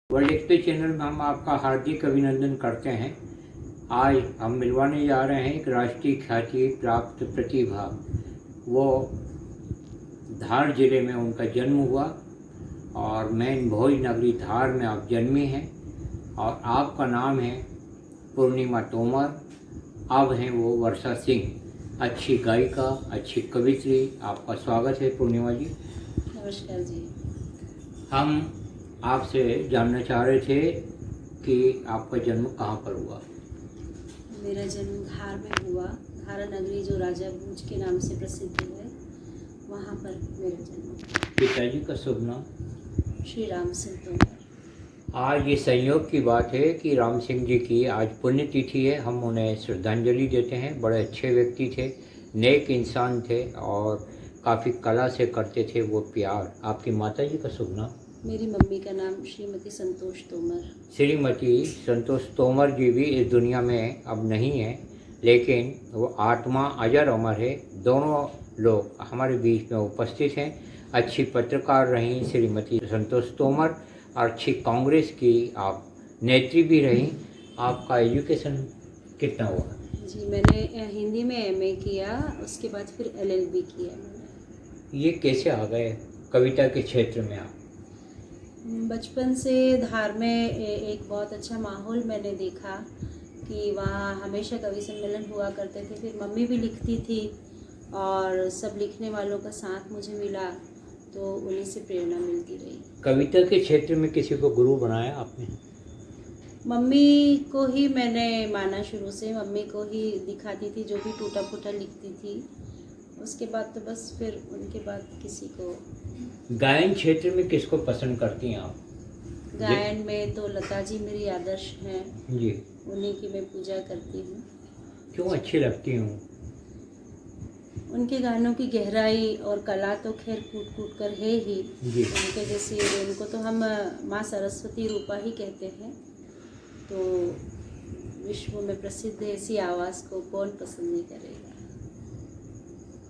World express channel में हम आपका हार्दिक अभिनंदन करते हैं। आज हम मिलवाने जा रहे हैं एक राष्ट्रीय ख्याति प्राप्त प्रतिभा। वो धार जिले में उनका जन्म हुआ और मैन भोज नगरी धार में आप जन्मी हैं और आपका नाम है पूर्णिमा तोमर। अब हैं वो वर्षा सिंह, अच्छी गायिका, अच्छी कवित्री। आपका स्वागत है पूर्णिमा जी। नमस्कार जी। हम आपसे जानना चाह रहे थे कि आपका जन्म कहाँ पर हुआ। मेरा जन्म धार में हुआ। धारा नगरी जो राजा भूज के नाम से प्रसिद्ध है, वहाँ पर मेरा जन्म। पिताजी का शुभ नाम? श्री राम सिंह तोमर। आज ये संयोग की बात है कि राम सिंह जी की आज पुण्यतिथि है। हम उन्हें श्रद्धांजलि देते हैं। बड़े अच्छे व्यक्ति थे, नेक इंसान थे और काफ़ी कला से करते थे वो प्यार। आपकी माता जी का शुभ नाम? मेरी मम्मी का नाम श्रीमती संतोष तोमर। श्रीमती संतोष तोमर जी भी इस दुनिया में अब नहीं है, लेकिन वो आत्मा अजर अमर है। दोनों लोग हमारे बीच में उपस्थित हैं। अच्छी पत्रकार रहीं श्रीमती संतोष तोमर और अच्छी कांग्रेस की आप नेत्री भी रहीं। आपका एजुकेशन कितना हुआ? जी, मैंने हिंदी में एमए किया, उसके बाद फिर एलएलबी किया मैंने। ये कैसे आ गए कविता के क्षेत्र में आप? बचपन से धार में एक बहुत अच्छा माहौल मैंने देखा कि वहाँ हमेशा कवि सम्मेलन हुआ करते थे। फिर मम्मी भी लिखती थी और सब लिखने वालों का साथ मुझे मिला, तो उन्हीं से प्रेरणा मिलती रही। कविता के क्षेत्र में किसी को गुरु बनाया आपने? मम्मी को ही मैंने माना शुरू से। मम्मी को ही दिखाती थी जो भी टूटा फूटा लिखती थी। उसके बाद तो बस फिर उनके बाद किसी को। गायन क्षेत्र में किसको पसंद करती हैं आप? गायन में तो लता जी मेरी आदर्श हैं जी। उन्हीं की मैं पूजा करती हूँ। क्यों अच्छी लगती हूँ? उनके गानों की गहराई और कला तो खैर कूट कूट कर है ही। जी। उनके जैसी, उनको तो हम माँ सरस्वती रूपा ही कहते हैं। तो विश्व में प्रसिद्ध ऐसी आवाज़ को कौन पसंद नहीं करेगा।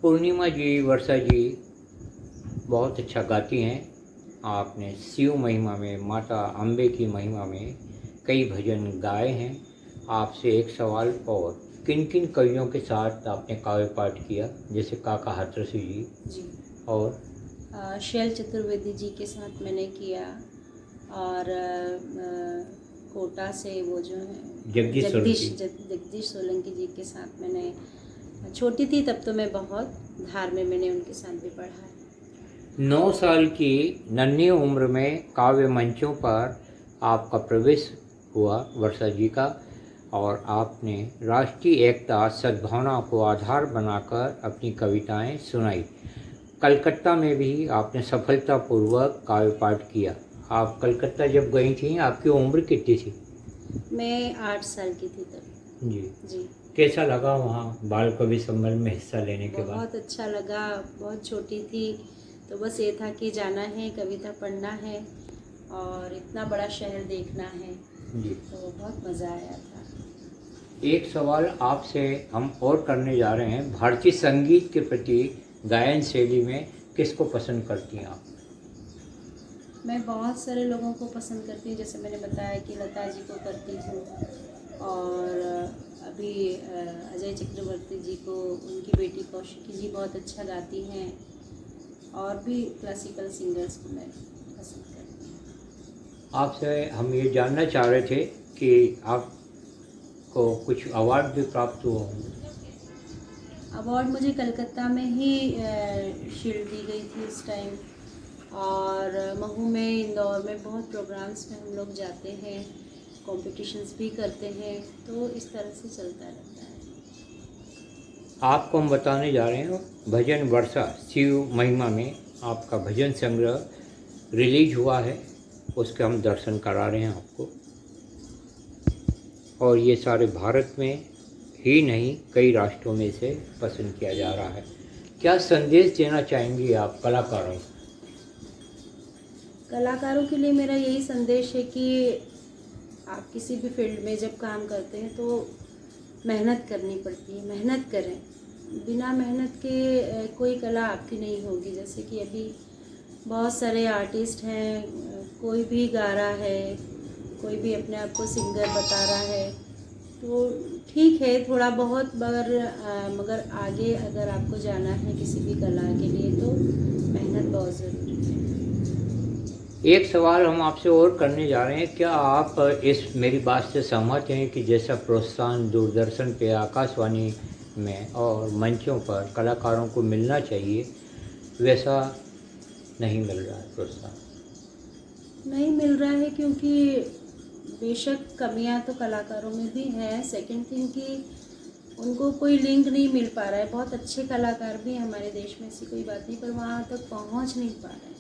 पूर्णिमा जी, वर्षा जी बहुत अच्छा गाती हैं। आपने शिव महिमा में, माता अम्बे की महिमा में कई भजन गाए हैं। आपसे एक सवाल और, किन किन कवियों के साथ आपने काव्य पाठ किया? जैसे काका हाथरसी जी। और शैल चतुर्वेदी जी के साथ मैंने किया और कोटा से वो जो है जगदीश सोलंकी जी के साथ मैंने। छोटी थी तब तो मैं बहुत, धार में मैंने उनके साथ भी पढ़ा है। 9 साल की नन्ही उम्र में काव्य मंचों पर आपका प्रवेश हुआ वर्षा जी का, और आपने राष्ट्रीय एकता सद्भावना को आधार बनाकर अपनी कविताएं सुनाई। कलकत्ता में भी आपने सफलतापूर्वक काव्य पाठ किया। आप कलकत्ता जब गई थी, आपकी उम्र कितनी थी? मैं 8 साल की थी तब। जी। जी। कैसा लगा वहाँ बाल कवि सम्मेलन में हिस्सा लेने के बाद? बहुत अच्छा लगा। बहुत छोटी थी तो बस ये था कि जाना है, कविता पढ़ना है और इतना बड़ा शहर देखना है। जी। तो बहुत मज़ा आया था। एक सवाल आपसे हम और करने जा रहे हैं। भारतीय संगीत के प्रति गायन शैली में किसको पसंद करती हैं आप? मैं बहुत सारे लोगों को पसंद करती हूँ। जैसे मैंने बताया कि लता जी को करती हूँ और अभी अजय चक्रवर्ती जी को, उनकी बेटी कौशिकी जी बहुत अच्छा गाती हैं और भी क्लासिकल सिंगर्स को मैं पसंद करती हूँ। आपसे हम ये जानना चाह रहे थे कि आपको कुछ अवार्ड भी प्राप्त हुआ होंगे। अवार्ड मुझे कलकत्ता में ही शील्ड दी गई थी उस टाइम, और महू में, इंदौर में बहुत प्रोग्राम्स में हम लोग जाते हैं, कॉम्पिटिशन्स भी करते हैं, तो इस तरह से चलता रहता है। आपको हम बताने जा रहे हैं भजन वर्षा शिव महिमा में आपका भजन संग्रह रिलीज हुआ है, उसके हम दर्शन करा रहे हैं आपको। और ये सारे भारत में ही नहीं, कई राष्ट्रों में इसे पसंद किया जा रहा है। क्या संदेश देना चाहेंगी आप कलाकारों को? कलाकारों के लिए मेरा यही संदेश है कि आप किसी भी फील्ड में जब काम करते हैं तो मेहनत करनी पड़ती है। मेहनत करें, बिना मेहनत के कोई कला आपकी नहीं होगी। जैसे कि अभी बहुत सारे आर्टिस्ट हैं, कोई भी गा रहा है, कोई भी अपने आप को सिंगर बता रहा है, तो ठीक है थोड़ा बहुत, मगर आगे अगर आपको जाना है किसी भी कला के लिए तो मेहनत बहुत ज़रूरी है। एक सवाल हम आपसे और करने जा रहे हैं, क्या आप इस मेरी बात से सहमत हैं कि जैसा प्रोत्साहन दूरदर्शन पे, आकाशवाणी में और मंचों पर कलाकारों को मिलना चाहिए वैसा नहीं मिल रहा है प्रोत्साहन? नहीं मिल रहा है क्योंकि बेशक कमियां तो कलाकारों में भी हैं। सेकंड थिंग कि उनको कोई लिंक नहीं मिल पा रहा है। बहुत अच्छे कलाकार भी हैं हमारे देश में, ऐसी कोई बात नहीं, पर वहाँ तक पहुँच नहीं पा रहे हैं।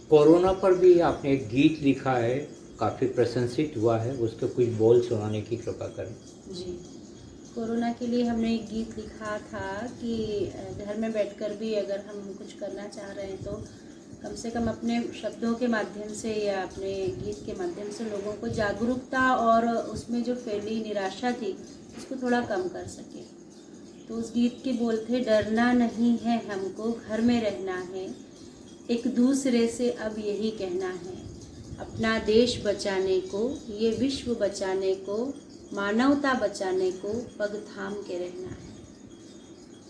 कोरोना पर भी आपने एक गीत लिखा है, काफ़ी प्रशंसित हुआ है, उसके कुछ बोल सुनाने की कृपा करें। जी, कोरोना के लिए हमने एक गीत लिखा था कि घर में बैठकर भी अगर हम कुछ करना चाह रहे हैं तो कम से कम अपने शब्दों के माध्यम से या अपने गीत के माध्यम से लोगों को जागरूकता और उसमें जो फैली निराशा थी उसको थोड़ा कम कर सके। तो उस गीत के बोल थे, डरना नहीं है हमको, घर में रहना है, एक दूसरे से अब यही कहना है, अपना देश बचाने को, ये विश्व बचाने को, मानवता बचाने को पग थाम के रहना है।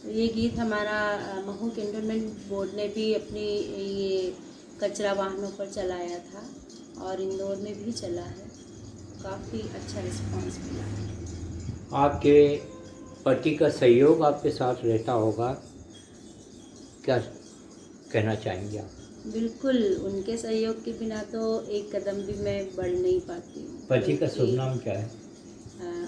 तो ये गीत हमारा महू कैंटोनमेंट बोर्ड ने भी अपनी ये कचरा वाहनों पर चलाया था और इंदौर में भी चला है। काफ़ी अच्छा रिस्पांस मिला है। आपके पति का सहयोग आपके साथ रहता होगा, क्या कहना चाहेंगे आप? बिल्कुल, उनके सहयोग के बिना तो एक कदम भी मैं बढ़ नहीं पाती हूँ। पति का शुभ नाम क्या है?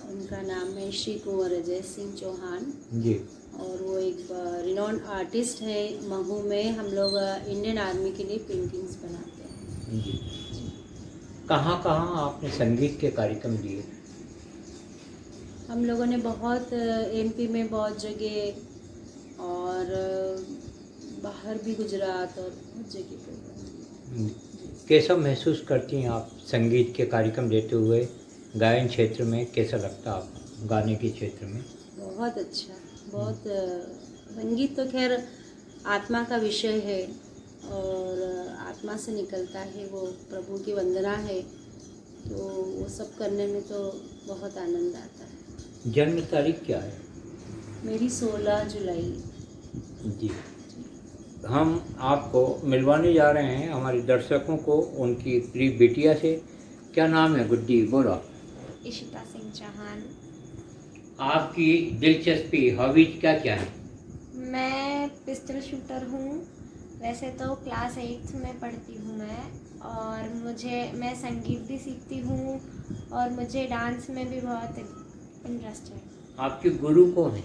उनका नाम है श्री कुंवर अजय सिंह चौहान जी। और वो एक रिनॉन्ड आर्टिस्ट है। महू में हम लोग इंडियन आर्मी के लिए पेंटिंग्स बनाते हैं। जी। कहाँ कहाँ आपने संगीत के कार्यक्रम दिए? हम लोगों ने बहुत एमपी में बहुत जगह और बाहर भी, गुजरात और बहुत जगह प्रोग्राम। कैसा महसूस करती हैं आप संगीत के कार्यक्रम देते हुए? गायन क्षेत्र में कैसा लगता है आपको, गाने के क्षेत्र में? बहुत अच्छा, बहुत संगीत तो खैर आत्मा का विषय है और आत्मा से निकलता है, वो प्रभु की वंदना है, तो वो सब करने में तो बहुत आनंद आता है। जन्म तारीख क्या है? मेरी 16 जुलाई। जी। हम आपको मिलवाने जा रहे हैं हमारे दर्शकों को उनकी प्रिय बिटिया से। क्या नाम है गुड्डी, बोलो। इशिता सिंह चौहान। आपकी दिलचस्पी, हॉबीज क्या क्या है? मैं पिस्टल शूटर हूँ। वैसे तो क्लास 8th में पढ़ती हूँ मैं, और मैं संगीत भी सीखती हूँ और मुझे डांस में भी बहुत इंटरेस्ट है। आपके गुरु कौन है?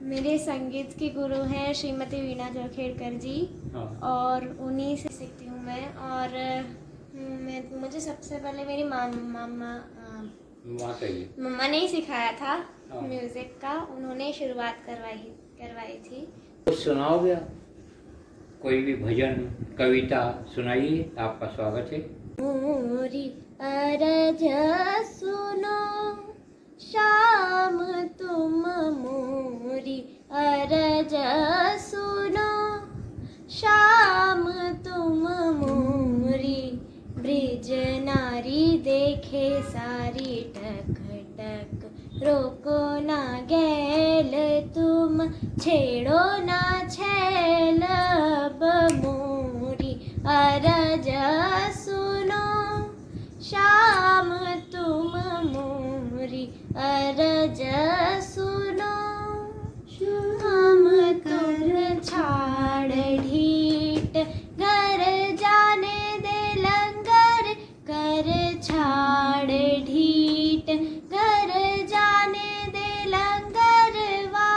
मेरे संगीत के गुरु हैं श्रीमती वीणा जोखेड़कर जी। हाँ। और उन्हीं से सीखती हूँ मैं। और मुझे सबसे पहले मेरी मम्मा ने ही सिखाया था। हाँ। म्यूज़िक का उन्होंने शुरुआत करवाई थी। कुछ सुनाओगे आप? कोई भी भजन, कविता सुनाइए, आपका स्वागत है। मोरी अरज सुनो शाम तुम, मोरी अरज सुनो शाम तुम, मोरी ब्रिज नारी देखे सारी टक टक, रोको ना गैल तुम, छेड़ो ना छैल, अब मोरी अरज सुनो शाम तुम, मोरी अरज सुनो। शाम कर छाड़ ढीठ, घर जाने दे लंगर, कर छाड़ ढीठ, घर जाने दे लंगर, वा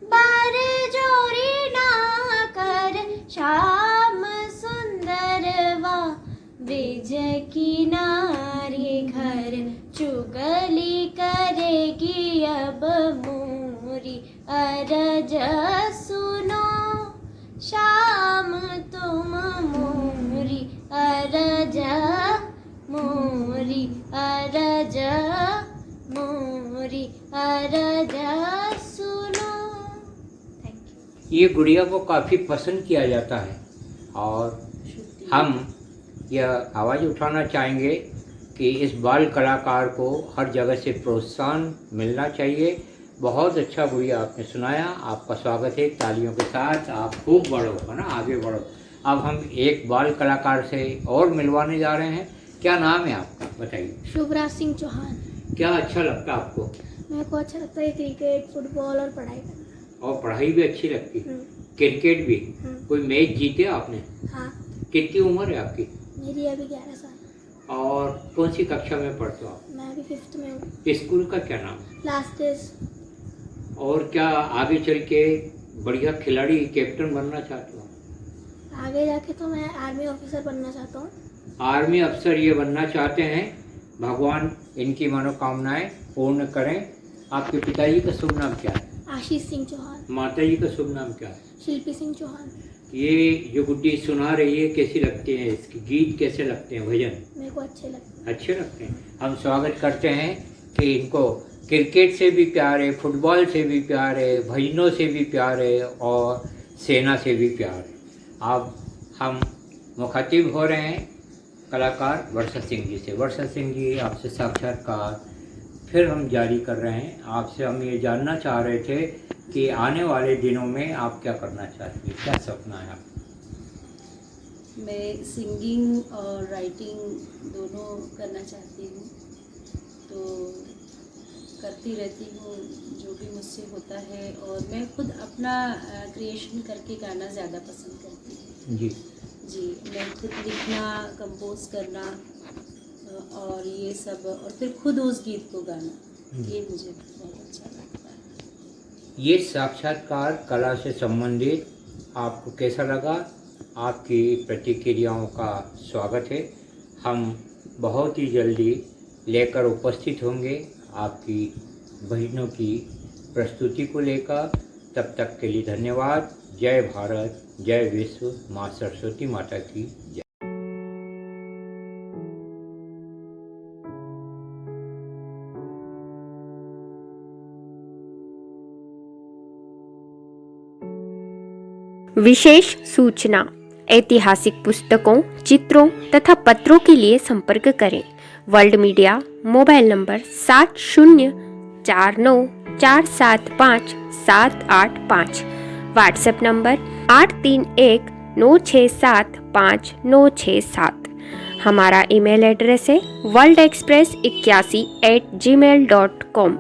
बार जोरी ना कर, शाम सुंदर वा ब्रिज किनारे घर, चुगली करेगी अब मोरी अरज सुनो शाम तुम, मोरी अरज, मोरी अरज, मोरी अरज सुनो। Thank you. ये गुड़िया को काफ़ी पसंद किया जाता है और हम यह आवाज़ उठाना चाहेंगे कि इस बाल कलाकार को हर जगह से प्रोत्साहन मिलना चाहिए। बहुत अच्छा गुड़िया आपने सुनाया, आपका स्वागत है तालियों के साथ। आप खूब बढ़ो, है ना, आगे बढ़ो। अब हम एक बाल कलाकार से और मिलवाने जा रहे हैं। क्या नाम है आपका, बताइए। शुभराज सिंह चौहान। क्या अच्छा लगता है आपको? मेरे को अच्छा लगता है क्रिकेट, फुटबॉल और पढ़ाई करना। और पढ़ाई भी अच्छी लगती है, क्रिकेट भी। कोई मैच जीते आपने? हाँ। कितनी उम्र है आपकी? मेरी अभी 11 साल। और कौन सी कक्षा में पढ़ते हो आप? मैं अभी 5th में हूँ। स्कूल का क्या नाम है? Last days. और क्या आगे चल के बढ़िया खिलाड़ी, कैप्टन बनना चाहते हो? आगे जाके तो मैं आर्मी ऑफिसर बनना चाहता हूँ। आर्मी अफसर ये बनना चाहते हैं। भगवान इनकी मनोकामनाएं पूर्ण करें। आपके पिताजी का शुभ नाम क्या है? आशीष सिंह चौहान। माता जी का शुभ नाम क्या है? शिल्पी सिंह चौहान। ये जो गुड्डी सुना रही है कैसी लगती है, इसके गीत कैसे लगते हैं, भजन मेरे को अच्छे लगते हैं। अच्छे लगते हैं। हम स्वागत करते हैं कि इनको क्रिकेट से भी प्यार है, फुटबॉल से भी प्यार है, भजनों से भी प्यार है और सेना से भी प्यार है। अब हम मुखातिब हो रहे हैं कलाकार वर्षा सिंह जी से। वर्षा सिंह जी, आपसे साक्षात्कार फिर हम जारी कर रहे हैं। आपसे हम ये जानना चाह रहे थे कि आने वाले दिनों में आप क्या करना चाहती हैं, क्या सपना है आपका? मैं सिंगिंग और राइटिंग दोनों करना चाहती हूँ, तो करती रहती हूँ जो भी मुझसे होता है। और मैं खुद अपना क्रिएशन करके गाना ज़्यादा पसंद करती हूँ। जी, मैं खुद लिखना, कंपोज करना और ये सब, और फिर खुद उस गीत को गाना, ये मुझे बहुत अच्छा लगता है। ये साक्षात्कार कला से संबंधित आपको कैसा लगा? आपकी प्रतिक्रियाओं का स्वागत है। हम बहुत ही जल्दी लेकर उपस्थित होंगे आपकी बहनों की प्रस्तुति को लेकर। तब तक के लिए धन्यवाद। जय भारत, जय विश्व, माँ सरस्वती माता की जय। विशेष सूचना: ऐतिहासिक पुस्तकों, चित्रों तथा पत्रों के लिए संपर्क करें। World media, mobile number 7049475785। WhatsApp number 8319675967। हमारा ईमेल एड्रेस है worldexpress81@gmail.com।